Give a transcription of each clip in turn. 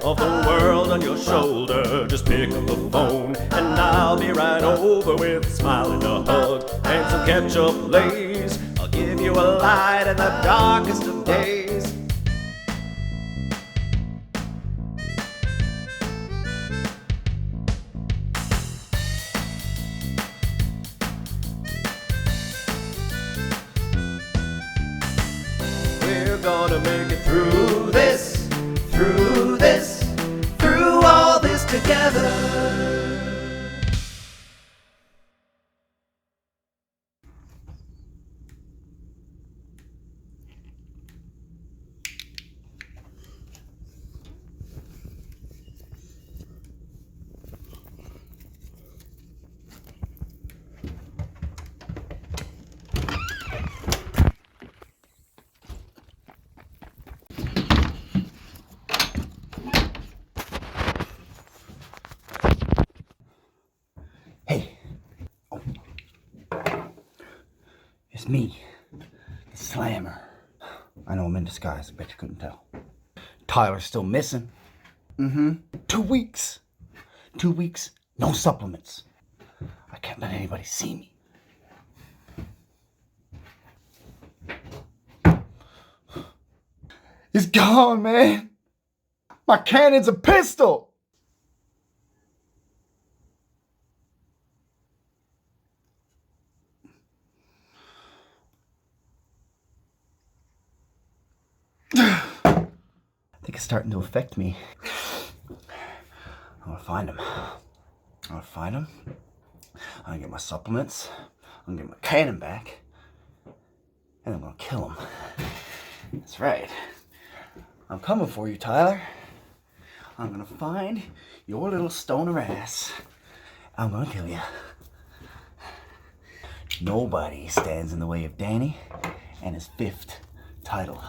of the world on your shoulder. Just pick up the phone and I'll be right over with a smile and a hug and some ketchup Lay's. I'll give you a light in the darkest of days. We're gonna make it through this, through all this together. Hey. Oh. It's me, the Slammer. I know I'm in disguise, I bet you couldn't tell. Tyler's still missing. 2 weeks. 2 weeks, no supplements. I can't let anybody see me. He's gone, man. My cannon's a pistol. I think it's starting to affect me. I'm gonna find him. I'm gonna get my supplements. I'm gonna get my cannon back. And I'm gonna kill him. That's right. I'm coming for you, Tyler. I'm gonna find your little stoner ass. I'm gonna kill you. Nobody stands in the way of Danny and his 5th title.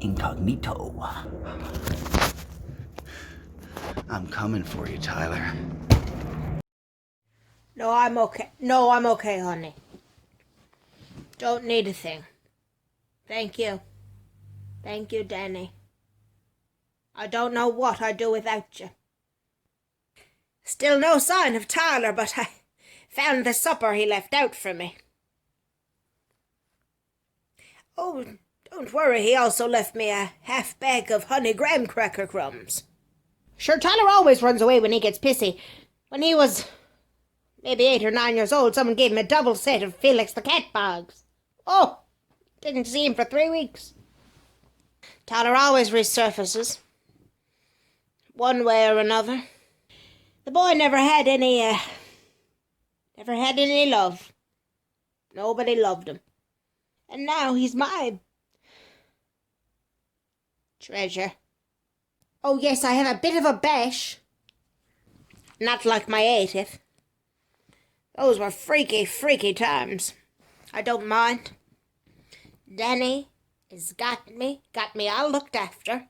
Incognito. I'm coming for you, Tyler. No, I'm okay, honey. Don't need a thing. Thank you. Thank you, Danny. I don't know what I'd do without you. Still no sign of Tyler, but I found the supper he left out for me. Oh, don't worry, he also left me a half bag of honey graham cracker crumbs. Sure, Tyler always runs away when he gets pissy. When he was maybe 8 or 9 years old, someone gave him a double set of Felix the Cat bags. Oh, didn't see him for 3 weeks. Tyler always resurfaces, one way or another. The boy never had any love. Nobody loved him. And now he's my treasure. Oh yes, I have a bit of a bash. Not like my 80th. Those were freaky, freaky times. I don't mind. Danny has got me all looked after.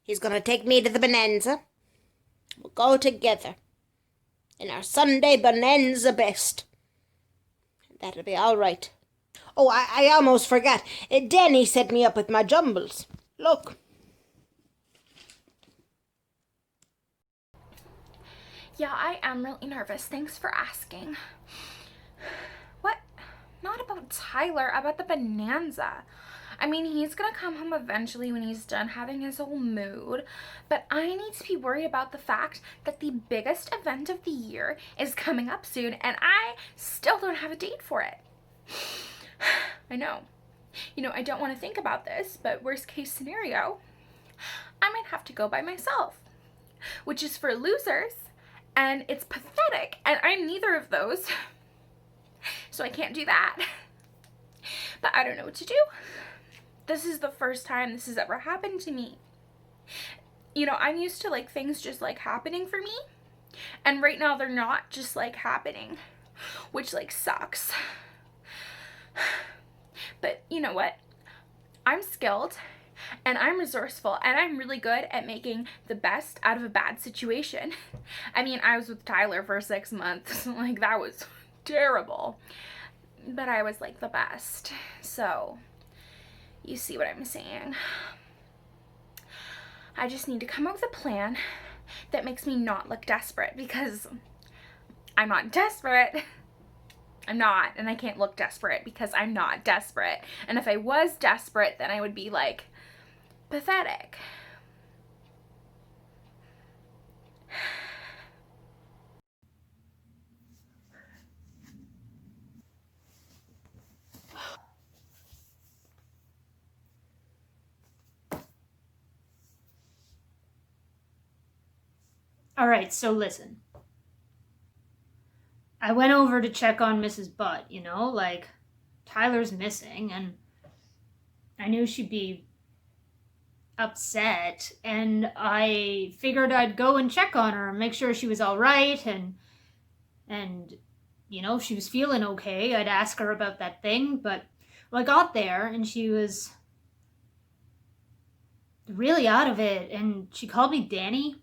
He's gonna take me to the Bonanza. We'll go together in our Sunday Bonanza best. That'll be all right. Oh, I almost forgot. Danny set me up with my jumbles. Look. Yeah, I am really nervous. Thanks for asking. What? Not about Tyler, about the Bonanza. I mean, he's gonna come home eventually when he's done having his whole mood, but I need to be worried about the fact that the biggest event of the year is coming up soon, and I still don't have a date for it. I know. You know, I don't want to think about this, but worst case scenario, I might have to go by myself, which is for losers, and it's pathetic, and I'm neither of those, so I can't do that. But I don't know what to do. This is the first time this has ever happened to me. You know, I'm used to like things just like happening for me, and right now they're not just like happening, which like sucks. But you know what? I'm skilled and I'm resourceful and I'm really good at making the best out of a bad situation. I mean, I was with Tyler for 6 months. Like, that was terrible. But I was like the best. So, You see what I'm saying? I just need to come up with a plan that makes me not look desperate, because I'm not desperate. I'm not, and I can't look desperate because I'm not desperate. And if I was desperate, then I would be like pathetic. Alright, so listen. I went over to check on Mrs. Butt, you know, like, Tyler's missing, and I knew she'd be upset, and I figured I'd go and check on her and make sure she was alright, and, you know, if she was feeling okay, I'd ask her about that thing, but well, I got there, and she was really out of it, and she called me Danny,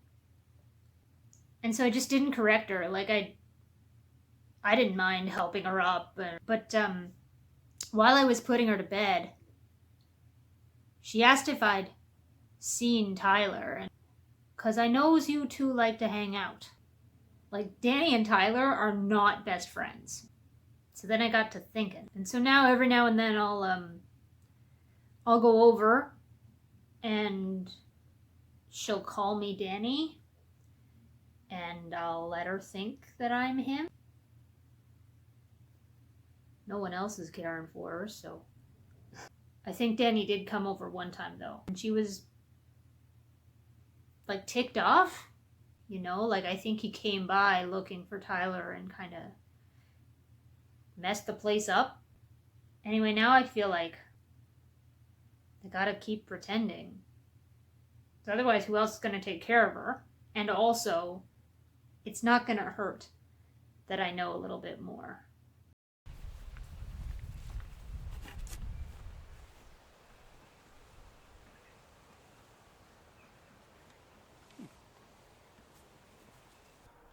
and so I just didn't correct her. Like, I didn't mind helping her up, but while I was putting her to bed, she asked if I'd seen Tyler, and 'cause I knows you two like to hang out. Like, Danny and Tyler are not best friends. So then I got to thinking, and so now every now and then I'll go over, and she'll call me Danny, and I'll let her think that I'm him. No one else is caring for her, so. I think Danny did come over one time, though. And she was, like, ticked off. You know, like, I think he came by looking for Tyler and kind of messed the place up. Anyway, now I feel like I gotta keep pretending. 'Cause otherwise, who else is gonna take care of her? And also, it's not gonna hurt that I know a little bit more.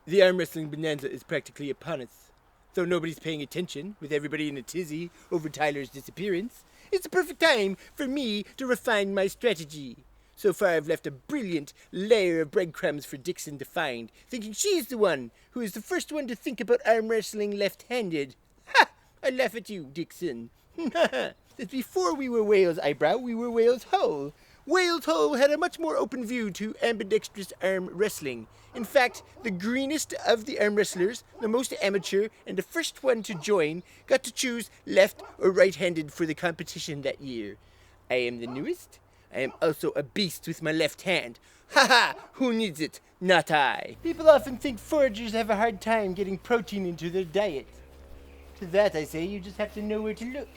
The arm wrestling bonanza is practically upon us. Though nobody's paying attention, with everybody in a tizzy over Tyler's disappearance, it's the perfect time for me to refine my strategy. So far I've left a brilliant layer of breadcrumbs for Dixon to find, thinking she's the one who is the first one to think about arm wrestling left-handed. Ha! I laugh at you, Dixon. That before we were Wales Eyebrow, we were Wales Hull. Wales Hull had a much more open view to ambidextrous arm wrestling. In fact, the greenest of the arm wrestlers, the most amateur, and the first one to join, got to choose left or right-handed for the competition that year. I am the newest. I am also a beast with my left hand. Ha ha! Who needs it? Not I. People often think foragers have a hard time getting protein into their diet. To that I say you just have to know where to look.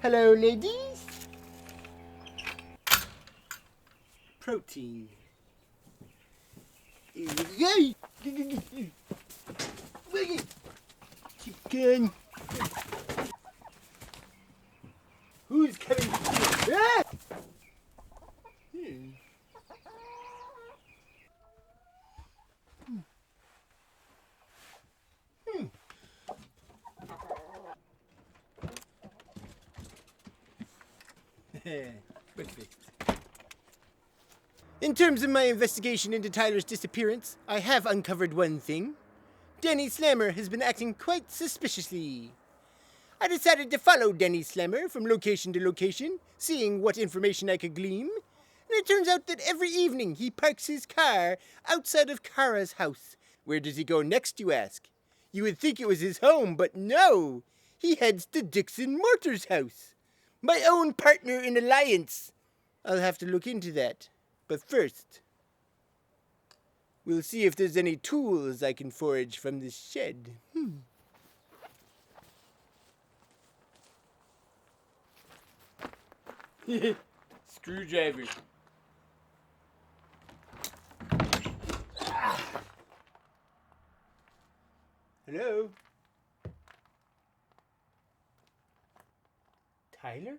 Hello, ladies. Protein. Chicken. Who's coming? Ah! Perfect. In terms of my investigation into Tyler's disappearance, I have uncovered one thing. Danny Slammer has been acting quite suspiciously. I decided to follow Danny Slammer from location to location, seeing what information I could glean. And it turns out that every evening he parks his car outside of Kara's house. Where does he go next, you ask? You would think it was his home, but no! He heads to Dixon Mortar's house. My own partner in alliance. I'll have to look into that. But first, we'll see if there's any tools I can forage from this shed. Screwdriver. Hello? Tyler?